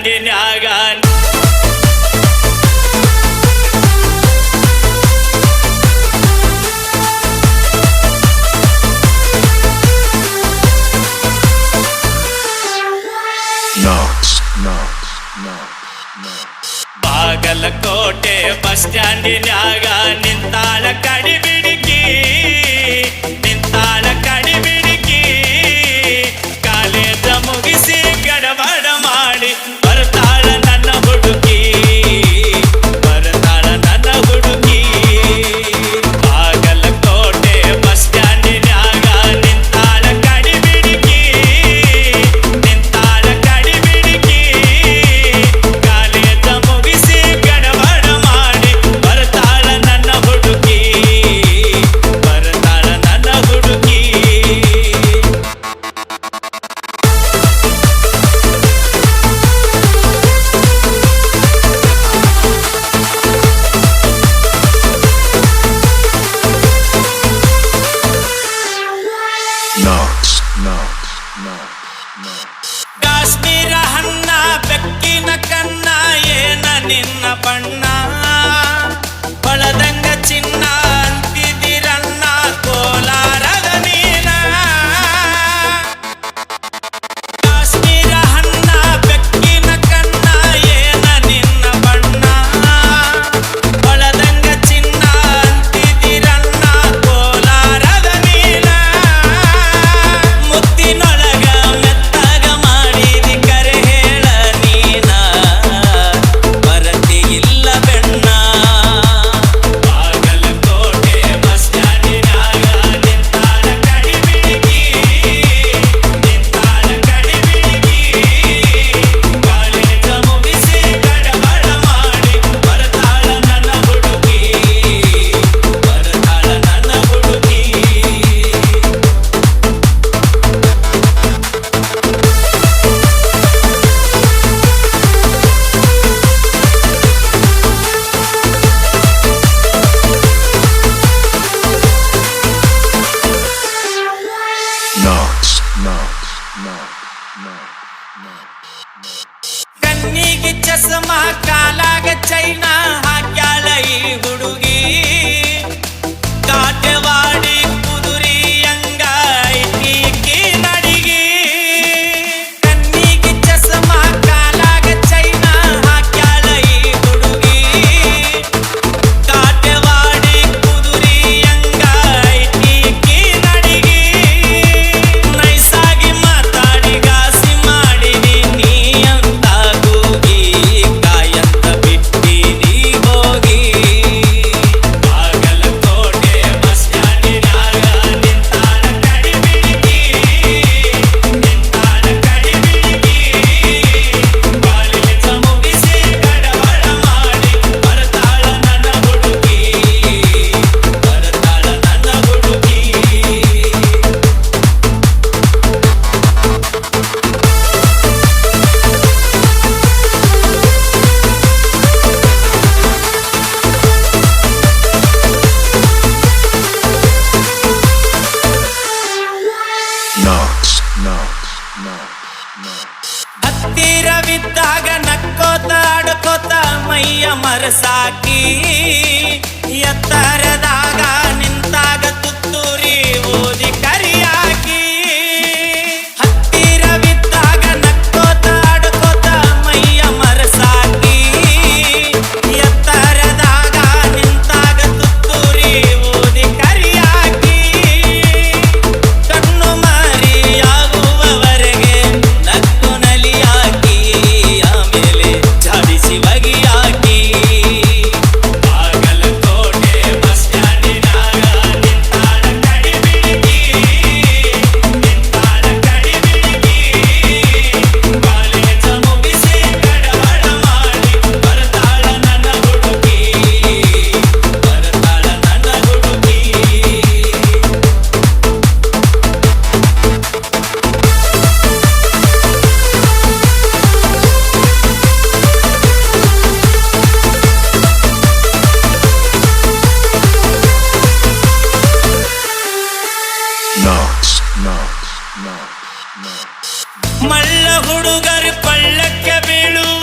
ಸ್ಟ್ಯಾಂಡಿನ್ಯಾಗ Bagalkot bus ಸ್ಟ್ಯಾಂಡಿನ್ಯಾಗ ನಿಂತಾಳ ಕಡಿಬಿಡಿಕಿ ನಿಂತಾಳ ಕಡಿಬಿಡಿಕಿ college ಮುಗಿಸಿ ಗಡಬಡ ಮಾಡಿ ಬರ್ತಾಳ ನನ್ನ ಹುಡುಗಿ ಬರ್ತಾಳ ನನ್ನ ಹುಡುಗಿ ಬಾಗಲಕೋಟೆ ಬಸ್ ಸ್ಟ್ಯಾಂಡಿನ್ಯಾಗ ನಿಂತಾಳ ಕಡಿಬಿಡಿಕಿ ನಿಂತಾಳ ಕಡಿಬಿಡಿಕಿ ಕಾಲೇಜ ಮುಗಿಸಿ ಗಡಬಡ ಮಾಡಿ ಬರ್ತಾಳ ನನ್ನ ಹುಡುಗಿ ಬರ್ತಾಳ ನನ್ನ ಹುಡುಗಿ ಕಾಶ್ಮೀರ ಹಣ್ಣ ಬೆಕ್ಕಿನ ಕನ್ನ ಏನ ನಿನ್ನ ಬಣ್ಣ ಹೊಳದಂಗ ಚಿನ್ನ ಅಂತಿದಿರಣ್ಣ ಕೋಲಾರದ ನೀನ ಕಾಶ್ಮೀರ ಹಣ್ಣ ಬೆಕ್ಕಿನ ಕನ್ನ ಏನ ನಿನ್ನ ಬಣ್ಣ ಹೊಳದಂಗ ಚಿನ್ನ ಅಂತಿದಿರಣ್ಣ ಕೋಲಾರದ ನೀನ ಮುತ್ತಿನೊಳಗ ಮೆತ್ತಗ ಮಾಡಿದಿ ಕರೆ ಹೇಳ ನೀನ ಬರತಿ ಇಲ್ಲ ಬೆಣ್ಣ ಬಾಗಲಕೋಟೆ ಬಸ್ ಸ್ಟ್ಯಾಂಡಿನ್ಯಾಗ ನಿಂತಾಳ ಕಡಿಬಿಡಿಕಿ ನಿಂತಾಳ ಕಡಿಬಿಡಿಕಿ ಕಾಲೇಜ ಮುಗಿಸಿ ಗಡಬಡ ಮಾಡಿ ಬರ್ತಾಳ ನನ್ನ ಹುಡುಗಿ ಬರ್ತಾಳ ನನ್ನ ಹುಡುಗಿ ಕಣ್ಣಿಗೆ ಚಸ್ಮಾ ಕಾಲಾಗ ಚೈನ ಹಾಕ್ಯಾಳ ಈ ಹುಡುಗಿ ಕಾಟವಾಡಿ ಕುದುರಿ ಅಂಗ ಐತಿ ನಡಿಗಿ ಕಣ್ಣಿಗೆ ಚಸ್ಮಾ ಕಾಲಾಗ ಚೈನ ಹಾಕ್ಯಾಳ ಈ ಹುಡುಗಿ ಕಾಟವಾಡಿ ಕುದುರಿ ಅಂಗ ಐತಿ ನಡಿಗಿ ನೈಸಾಗಿ ಮಾತಾಡಿ ಗಾಸಿ ಮಾಡಿದಿ ನೀ ಅಂತ ಕೂಗಿ ಕಾಯಂತ ಬಿಟ್ಟಿ ನೀ ಹೋಗಿ ಬಾಗಲಕೋಟೆ ಬಸ್ ಸ್ಟ್ಯಾಂಡಿನ್ಯಾಗ ನಿಂತಾಳ ಕಡಿಬಿಡಿಕಿ ನಿಂತಾಳ ಕಡಿಬಿಡಿಕಿ ಕಾಲೇಜ ಮುಗಿಸಿ ಗಡಬಡ ಮಾಡಿ ಬರ್ತಾಳ ನನ್ನ ಹುಡುಗಿ ಬರ್ತಾಳ ನನ್ನ ಹುಡುಗಿ ಹತ್ತಿರವಿದ್ದಾಗ ನಕ್ಕೋತ ಆಡ್ಕೋತ ಮೈಯ ಮರಸಾಕಿ ಎತ್ತರದಾಗ ನಿಂತಾಗ ತುತ್ತೂರಿ ಓದಿ ಕರಿಯಾಕಿ ಹತ್ತಿರವಿದ್ದಾಗ ನಕ್ಕೋತ ಆಡ್ಕೋತ ಮೈಯ ಮರಸಾಕಿ ಎತ್ತರದಾಗ ನಿಂತಾಗ ತುತ್ತೂರಿ ಓದಿ ಕರಿಯಾಕಿ ಕಣ್ಣು ಮಾರಿಯಾಗುವವರೆಗೆ ನಕ್ಕು ನಲಿಯಾಕಿ ಆಮೇಲೆ ಜಾಡಿಸಿ ಬಗೆಯಾಕಿ ಬಾಗಲಕೋಟೆ ಬಸ್ ಸ್ಟ್ಯಾಂಡಿನ್ಯಾಗ ನಿಂತಾಳ ಕಡಿಬಿಡಿಕಿ ನಿಂತಾಳ ಕಡಿಬಿಡಿಕಿ ಕಾಲೇಜ ಮುಗಿಸಿ ಗಡಬಡ ಮಾಡಿ ಬರ್ತಾಳ ನನ್ನ ಹುಡುಗಿ ಬರ್ತಾಳ ನನ್ನ ಹುಡುಗಿ ಮಳ್ಳ ಹುಡುಗರು ಪಳ್ಳಕ್ಕೆ ಬೀಳುವ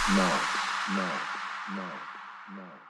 no, no, no, no.